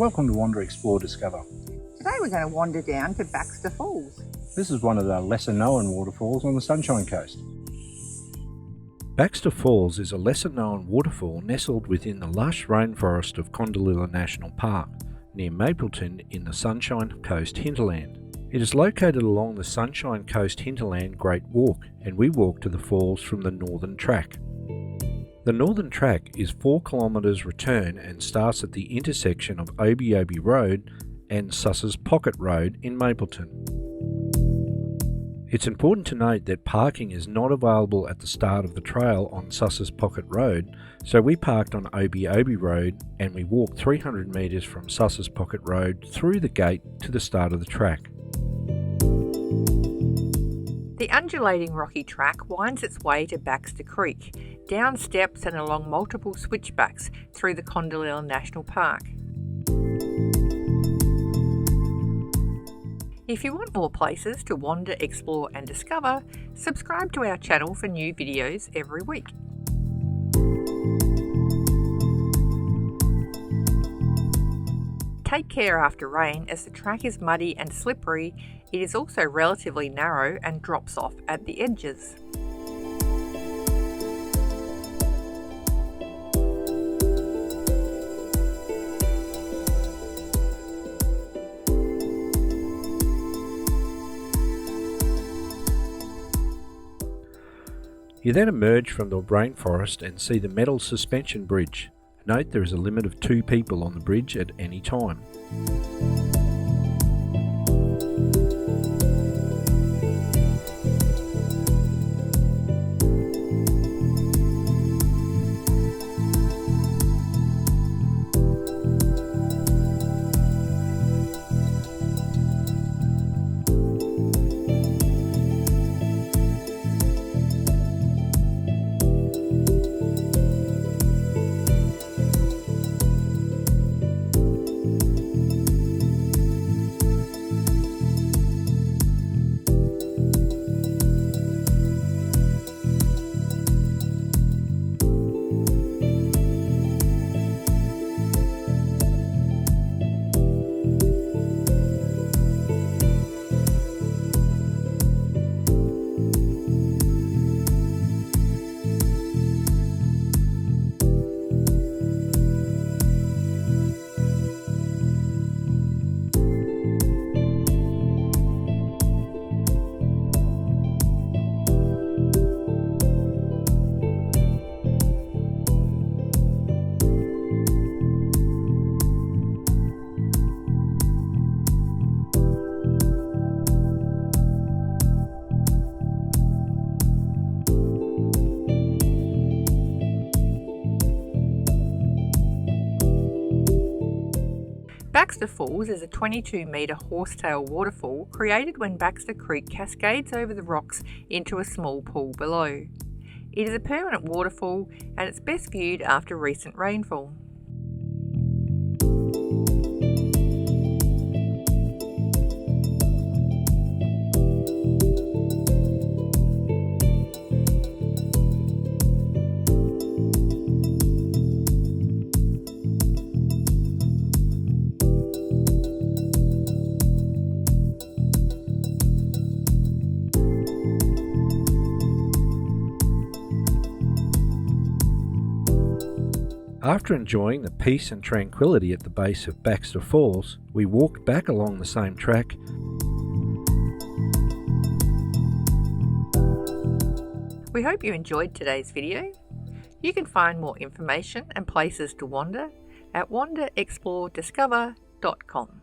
Welcome to Wander, Explore, Discover. Today we're going to wander down to Baxter Falls. This is one of the lesser known waterfalls on the Sunshine Coast. Baxter Falls is a lesser known waterfall nestled within the lush rainforest of Kondalilla National Park, near Mapleton in the Sunshine Coast Hinterland. It is located along the Sunshine Coast Hinterland Great Walk, and we walk to the falls from the Northern Track. The Northern Track is 4 kilometres return and starts at the intersection of Obi Obi Road and Suss's Pocket Road in Mapleton. It's important to note that parking is not available at the start of the trail on Suss's Pocket Road, so we parked on Obi Obi Road and we walked 300 metres from Suss's Pocket Road through the gate to the start of the track. The undulating rocky track winds its way to Baxter Creek, down steps and along multiple switchbacks through the Kondalilla National Park. If you want more places to wander, explore and discover, subscribe to our channel for new videos every week. Take care after rain, as the track is muddy and slippery. It is also relatively narrow and drops off at the edges. You then emerge from the rainforest and see the metal suspension bridge. Note there is a limit of 2 people on the bridge at any time. Baxter Falls is a 22-metre horsetail waterfall created when Baxter Creek cascades over the rocks into a small pool below. It is a permanent waterfall and it's best viewed after recent rainfall. After enjoying the peace and tranquility at the base of Baxter Falls, we walked back along the same track. We hope you enjoyed today's video. You can find more information and places to wander at wanderexplorediscover.com.